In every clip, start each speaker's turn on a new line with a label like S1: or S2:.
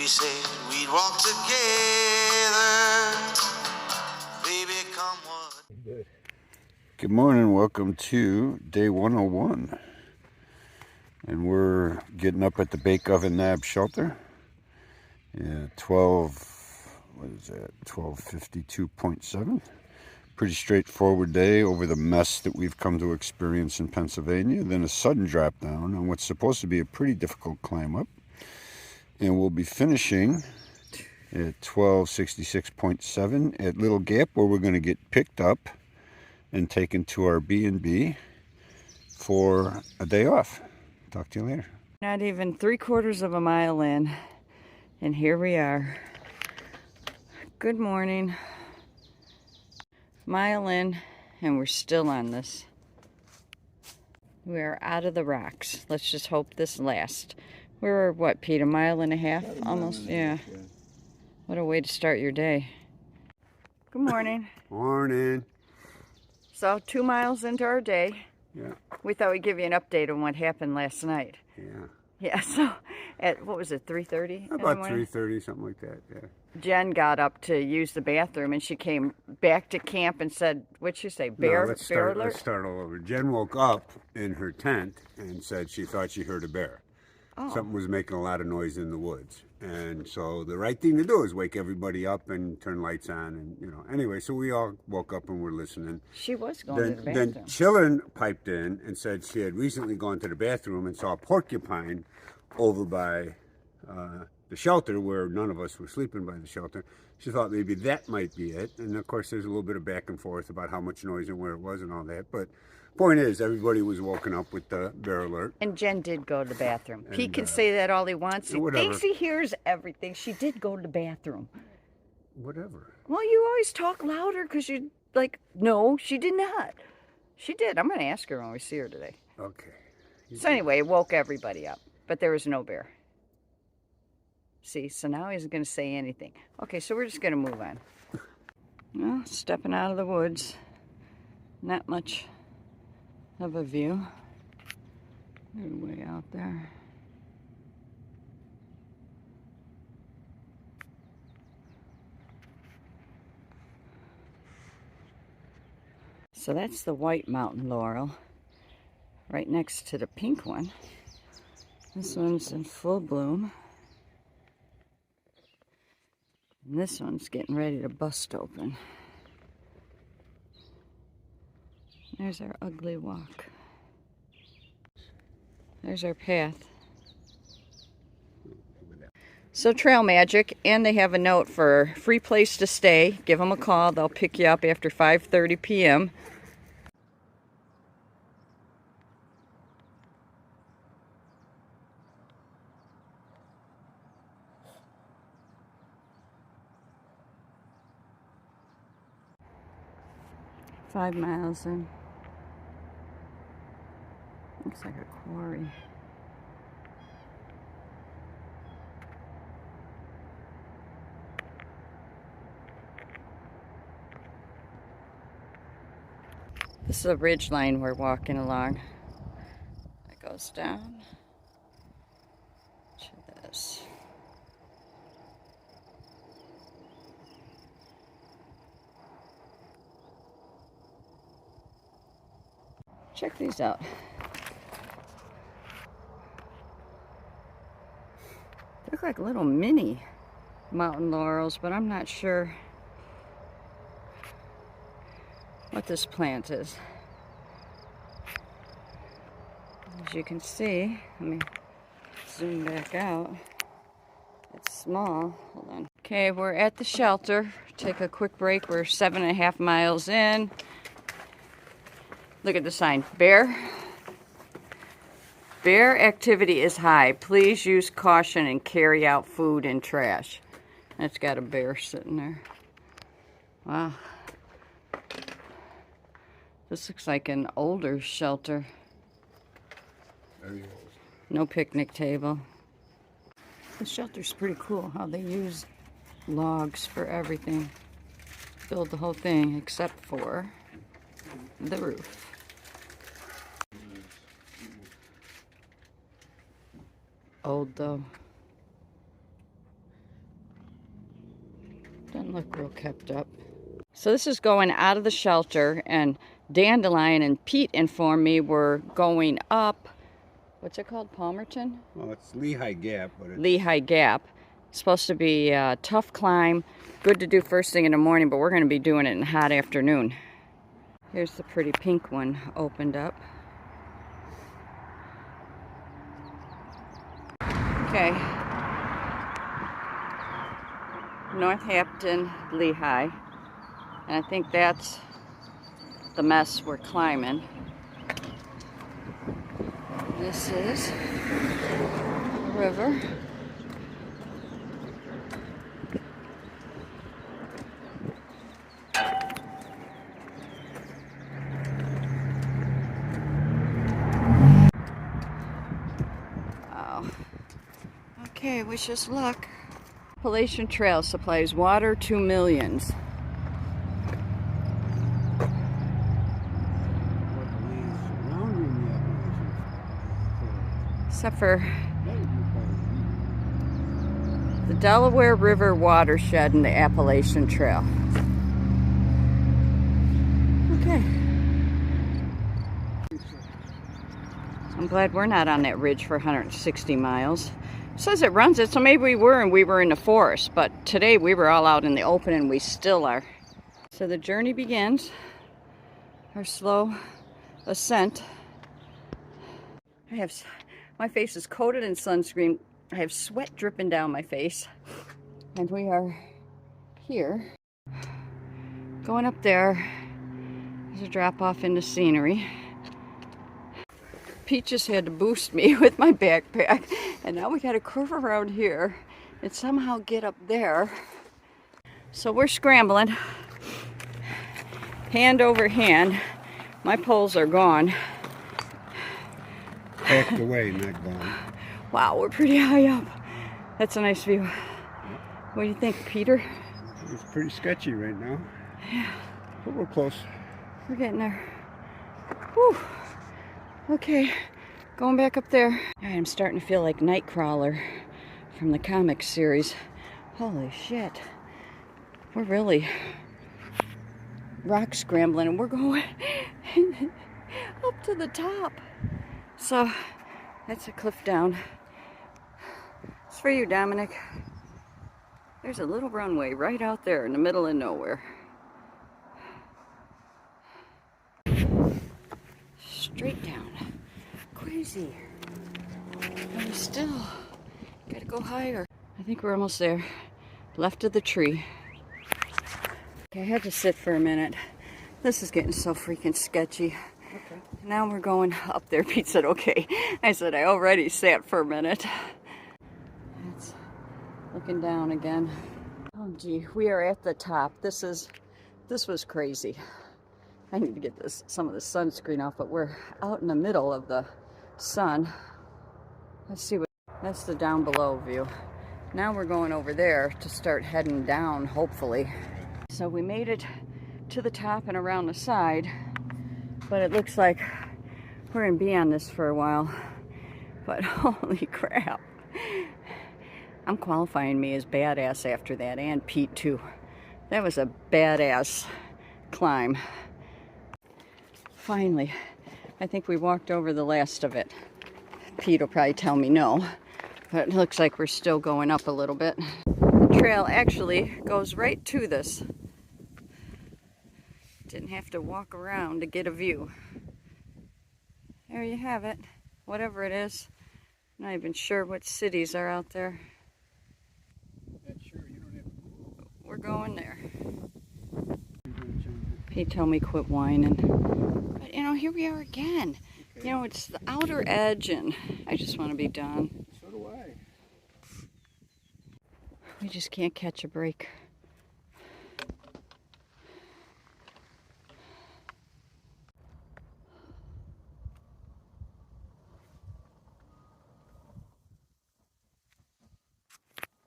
S1: we said we'd walk together. Baby, come what.
S2: Good morning, welcome to day 101. And we're getting up at the Bake Oven Nab shelter. Yeah, 1252.7. Pretty straightforward day over the mess that we've come to experience in Pennsylvania. Then a sudden drop down on what's supposed to be a pretty difficult climb up. And we'll be finishing at 1266.7 at Little Gap, where we're going to get picked up and taken to our B&B for a day off. Talk to you later.
S3: Not even 3/4 of a mile in, and here we are. Good morning. Mile in, and we're still on this. We are out of the rocks. Let's just hope this lasts. We're what, Pete, a mile and a half? Almost, yeah. What a way to start your day. Good morning.
S2: Morning.
S3: So 2 miles into our day.
S2: Yeah.
S3: We thought we'd give you an update on what happened last night.
S2: Yeah.
S3: Yeah, so at, what was it, 3:30?
S2: About 3:30, something like that, yeah.
S3: Jen got up to use the bathroom, and she came back to camp and said, what'd she say, bear,
S2: Let's
S3: bear alert?
S2: Let's start all over. Jen woke up in her tent and said she thought she heard a bear.
S3: Oh.
S2: Something was making a lot of noise in the woods. And so the right thing to do is wake everybody up and turn lights on. And, anyway, so we all woke up and were listening.
S3: She was going to the bathroom.
S2: Then Chillin piped in and said she had recently gone to the bathroom and saw a porcupine over by the shelter, where none of us were sleeping by the shelter. She thought maybe that might be it. And of course, there's a little bit of back and forth about how much noise and where it was and all that. But point is, everybody was woken up with the bear alert.
S3: And Jen did go to the bathroom. Pete can say that all he wants. He thinks he hears everything. She did go to the bathroom.
S2: Whatever.
S3: Well, you always talk louder because you, no, she did not. She did. I'm going to ask her when we see her today.
S2: Okay.
S3: So anyway, it woke everybody up. But there was no bear. See, so now he isn't going to say anything. Okay, so we're just going to move on. Well, stepping out of the woods. Not much of a view. They're way out there. So that's the white mountain laurel, right next to the pink one. This one's in full bloom. And this one's getting ready to bust open. There's our ugly walk. There's our path. So Trail Magic, and they have a note for free place to stay. Give them a call. They'll pick you up after 5:30 p.m. Five miles in. Looks like a quarry. This is a ridge line we're walking along. It goes down to this. Check these out. They look like little mini mountain laurels, but I'm not sure what this plant is. As you can see, let me zoom back out. It's small. Hold on. Okay, we're at the shelter. Take a quick break. We're 7.5 miles in. Look at the sign. Bear activity is high. Please use caution and carry out food and trash. It's got a bear sitting there. Wow. This looks like an older shelter. No picnic table. The shelter's pretty cool how they use logs for everything. Build the whole thing except for the roof. Old though. Doesn't look real kept up. So this is going out of the shelter, and Dandelion and Pete informed me we're going up. What's it called? Palmerton?
S2: Well, it's Lehigh Gap, but it's...
S3: Lehigh Gap. It's supposed to be a tough climb. Good to do first thing in the morning, but we're going to be doing it in the hot afternoon. Here's the pretty pink one opened up. Okay. North Hampton, Lehigh. And I think that's the mess we're climbing. This is the river. Oh. Okay, wish us luck. Appalachian Trail supplies water to millions. Except for the Delaware River watershed and the Appalachian Trail. Okay. I'm glad we're not on that ridge for 160 miles. It says it runs it, so maybe we were, and we were in the forest, but today we were all out in the open, and we still are. So the journey begins, our slow ascent. My face is coated in sunscreen. I have sweat dripping down my face, and we are here. Going up there, there's a drop off into scenery. Pete just had to boost me with my backpack, and now we got to curve around here and somehow get up there. So we're scrambling, hand over hand. My poles are gone.
S2: Packed away, not gone.
S3: Wow, we're pretty high up. That's a nice view. What do you think, Peter?
S2: It's pretty sketchy right now.
S3: Yeah.
S2: But we're close.
S3: We're getting there. Whew. Okay, going back up there. All right, I'm starting to feel like Nightcrawler from the comic series. Holy shit. We're really rock scrambling, and we're going up to the top. So, that's a cliff down. It's for you, Dominic. There's a little runway right out there in the middle of nowhere. Straight down. Crazy. And we still gotta go higher. I think we're almost there. Left of the tree. Okay, I had to sit for a minute. This is getting so freaking sketchy. Okay. Now we're going up there. Pete said, okay. I said, I already sat for a minute. It's looking down again. Oh gee, we are at the top. This was crazy. I need to get some of the sunscreen off, but we're out in the middle of the sun. Let's see that's the down below view. Now we're going over there to start heading down, hopefully. So we made it to the top and around the side, but it looks like we're gonna be on this for a while. But holy crap. I'm qualifying me as badass after that, and Pete too. That was a badass climb. Finally, I think we walked over the last of it. Pete will probably tell me no, but it looks like we're still going up a little bit. The trail actually goes right to this. Didn't have to walk around to get a view. There you have it. Whatever it is. I'm not even sure what cities are out there. We're going there. He told me quit whining. But you know, here we are again. Okay. You know, it's the outer edge, and I just want to be done.
S2: So do I.
S3: We just can't catch a break.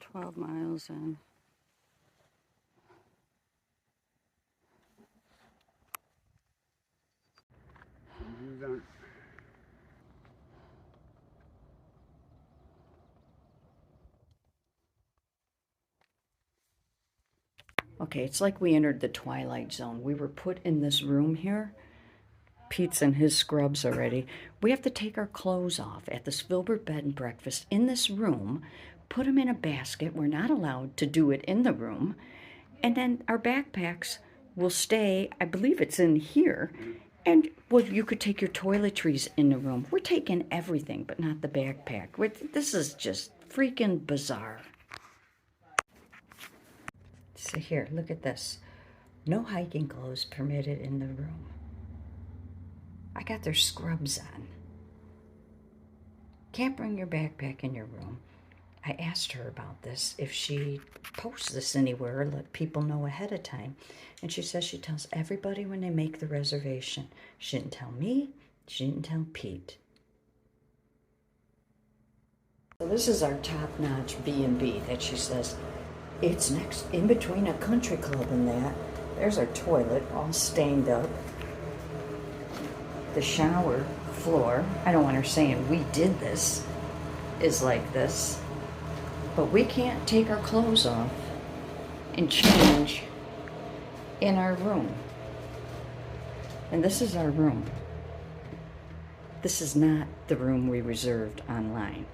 S3: "12 miles in." Okay, it's like we entered the Twilight Zone. We were put in this room here. Pete's in his scrubs already. We have to take our clothes off at this Filbert Bed and Breakfast in this room, put them in a basket. We're not allowed to do it in the room. And then our backpacks will stay, I believe it's in here. And, well, you could take your toiletries in the room. We're taking everything, but not the backpack. This is just freaking bizarre. So here, look at this. No hiking clothes permitted in the room. I got their scrubs on. Can't bring your backpack in your room. I asked her about this, if she posts this anywhere, let people know ahead of time. And she says she tells everybody when they make the reservation. She didn't tell me, she didn't tell Pete. So this is our top-notch B&B that she says, it's next, in between a country club and that. There's our toilet, all stained up. The shower floor, I don't want her saying we did this, is like this. But we can't take our clothes off and change in our room. And this is our room. This is not the room we reserved online.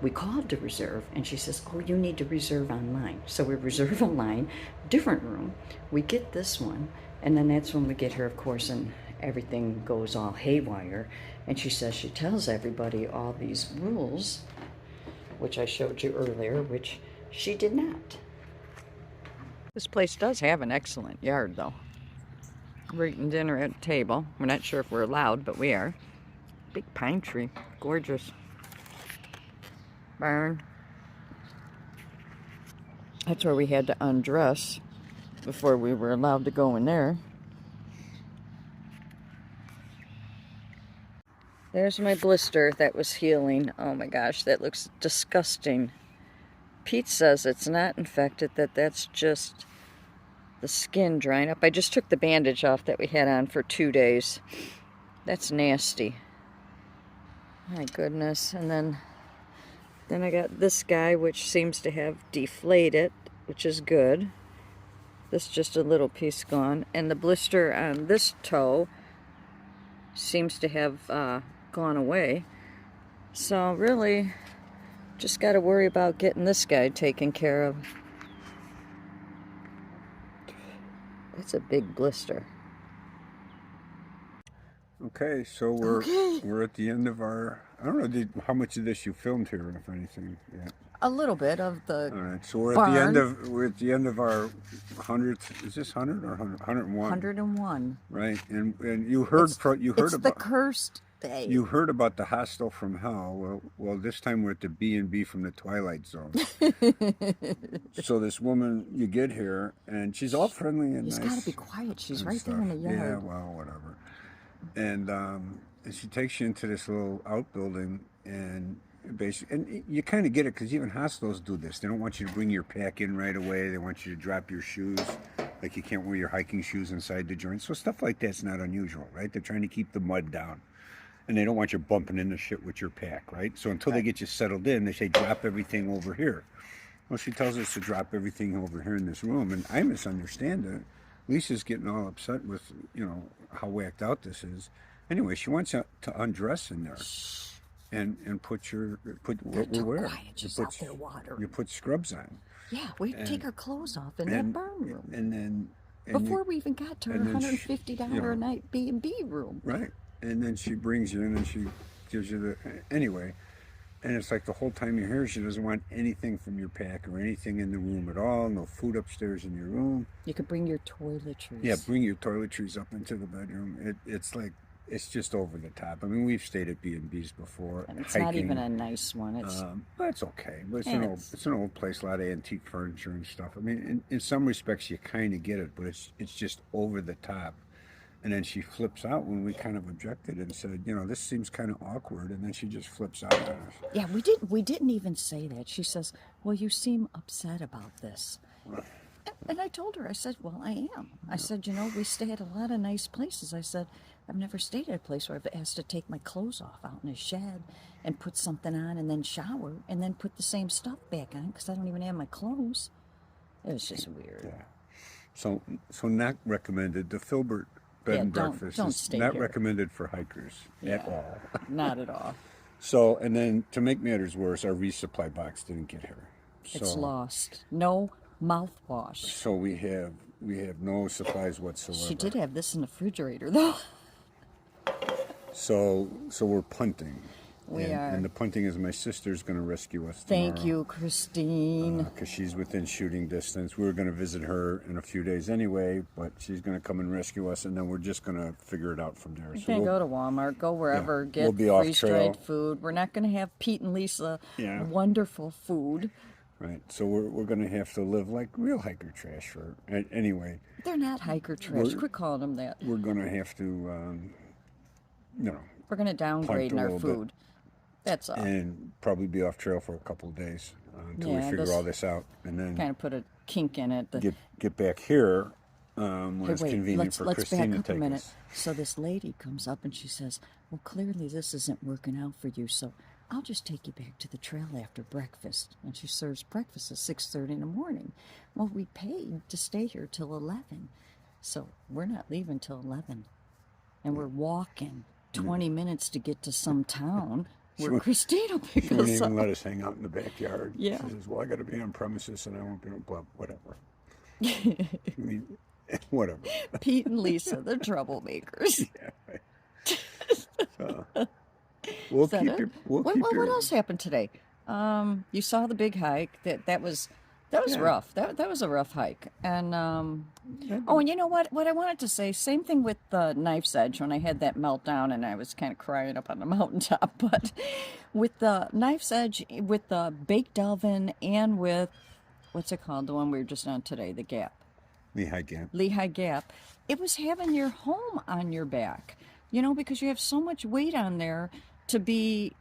S3: We called to reserve, and she says, oh, you need to reserve online. So we reserve online, different room. We get this one, and then that's when we get her, of course, and everything goes all haywire. And she says she tells everybody all these rules, which I showed you earlier, which she did not. This place does have an excellent yard, though. We're eating dinner at a table. We're not sure if we're allowed, but we are. Big pine tree. Gorgeous. Barn. That's where we had to undress before we were allowed to go in there. There's my blister that was healing. Oh my gosh, that looks disgusting. Pete says it's not infected, that's just the skin drying up. I just took the bandage off that we had on for 2 days. That's nasty. My goodness. And then I got this guy, which seems to have deflated, which is good. This just a little piece gone. And the blister on this toe seems to have gone away. So really, just got to worry about getting this guy taken care of. That's a big blister.
S2: Okay, so we're at the end of our, I don't know how much of this you filmed here, if anything. Yeah.
S3: A little bit of the
S2: All right, so we're
S3: barn.
S2: at the end of our 100th. Is this 100 or 101?
S3: 101.
S2: Right, and you heard
S3: It's
S2: about
S3: the cursed day.
S2: You heard about the hostel from hell. Well, this time we're at the B&B from the Twilight Zone. So this woman, you get here, and she's all friendly and nice.
S3: He's got to be quiet. She's right there in the yard.
S2: Yeah, well, whatever. And she takes you into this little outbuilding, and basically, and you kind of get it because even hostels do this. They don't want you to bring your pack in right away. They want you to drop your shoes, like you can't wear your hiking shoes inside the joint. So stuff like that's not unusual, right? They're trying to keep the mud down, and they don't want you bumping into shit with your pack, right? So until they get you settled in, they say drop everything over here. Well, she tells us to drop everything over here in this room, and I misunderstand it. Lisa's getting all upset with, how whacked out this is. Anyway, she wants you to undress in there and put what we wear.
S3: She's out there watering.
S2: You put scrubs on.
S3: Yeah, we take our clothes off in that barn room.
S2: And
S3: before we even got to her $150 a night B&B room.
S2: Right. And then she brings you in and she gives you anyway. And it's like the whole time you're here, she doesn't want anything from your pack or anything in the room at all. No food upstairs in your room.
S3: You could bring your toiletries.
S2: Yeah, bring your toiletries up into the bedroom. It's like, it's just over the top. I mean, we've stayed at B&Bs before.
S3: And it's not even a nice one.
S2: But it's okay. But it's an old place, a lot of antique furniture and stuff. I mean, in some respects, you kind of get it, but it's just over the top. And then she flips out when we kind of objected and said, this seems kind of awkward. And then she just flips out on us.
S3: Yeah, we didn't even say that. She says, well, you seem upset about this. And I told her, I said, well, I am. I said, we stay at a lot of nice places. I said, I've never stayed at a place where I've asked to take my clothes off out in a shed and put something on and then shower and then put the same stuff back on because I don't even have my clothes. It was just weird.
S2: Yeah. So not recommended. The Filbert bed and breakfast
S3: don't
S2: is
S3: stay
S2: not
S3: here.
S2: recommended for hikers at all.
S3: Not at all.
S2: So, and then to make matters worse, our resupply box didn't get here.
S3: It's lost. No mouthwash.
S2: So we have no supplies whatsoever.
S3: She did have this in the refrigerator, though.
S2: So we're punting.
S3: We are.
S2: And the punting is my sister's going to rescue us tomorrow.
S3: Thank you, Christine.
S2: Because she's within shooting distance. We were going to visit her in a few days anyway, but she's going to come and rescue us, and then we're just going to figure it out from there.
S3: You can go to Walmart, go wherever, get
S2: we'll be off
S3: freeze-dried
S2: trail.
S3: food. We're not going to have Pete and Lisa
S2: Yeah.
S3: wonderful food.
S2: Right. So we're going to have to live like real hiker trash for anyway.
S3: They're not hiker trash. Quit calling them that.
S2: We're going to have to,
S3: We're going to downgrade in our food. That's all.
S2: And probably be off trail for a couple of days until we figure all this out, and then
S3: kind of put a kink in it.
S2: Get back here when it's convenient for
S3: let's
S2: Christine
S3: back up
S2: to take
S3: a minute.
S2: us.
S3: So this lady comes up and she says, well, clearly this isn't working out for you, so I'll just take you back to the trail after breakfast. And she serves breakfast at 6:30 in the morning. Well, we paid to stay here till 11, so we're not leaving till 11. And we're walking 20 minutes to get to some town where Christine will pick
S2: She wouldn't
S3: us up.
S2: even let us hang out in the backyard.
S3: Yeah.
S2: She says, well, I got to be on premises and I won't be on whatever. I mean, whatever.
S3: Pete and Lisa, the troublemakers.
S2: Yeah, right. So, we'll keep your...
S3: What else happened today? You saw the big hike. That was rough. That was a rough hike. And and you know what I wanted to say, same thing with the Knife's Edge when I had that meltdown and I was kind of crying up on the mountaintop. But with the Knife's Edge, with the baked oven, and with what's it called, the one we were just on today, the Gap. Lehigh Gap. It was having your home on your back, because you have so much weight on there to be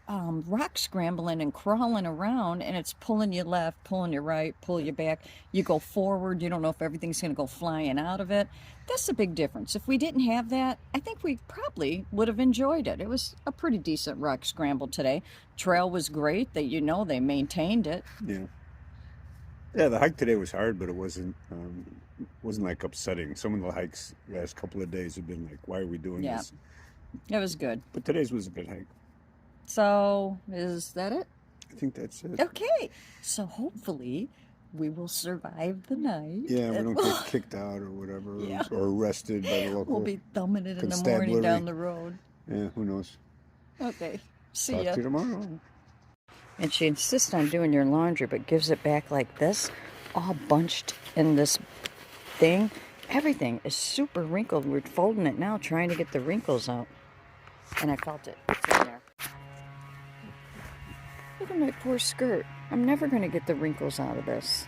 S3: rock scrambling and crawling around, and it's pulling you left, pulling you right, pull you back. You go forward, you don't know if everything's going to go flying out of it. That's the big difference. If we didn't have that, I think we probably would have enjoyed it. It was a pretty decent rock scramble today. Trail was great. They maintained it.
S2: Yeah, the hike today was hard, but it wasn't like upsetting. Some of the hikes the last couple of days have been like, why are we doing this?
S3: It was good.
S2: But today's was a good hike.
S3: So, is that it?
S2: I think that's it.
S3: Okay. So, hopefully, we will survive the night.
S2: Yeah, we don't get kicked out or whatever, or arrested by the local
S3: We'll be thumbing it in the morning down the road.
S2: Yeah, who knows?
S3: Okay. See
S2: Talk
S3: ya.
S2: to you tomorrow.
S3: And she insists on doing your laundry, but gives it back like this, all bunched in this thing. Everything is super wrinkled. We're folding it now, trying to get the wrinkles out. And I felt it. It's in there. Look at my poor skirt. I'm never going to get the wrinkles out of this.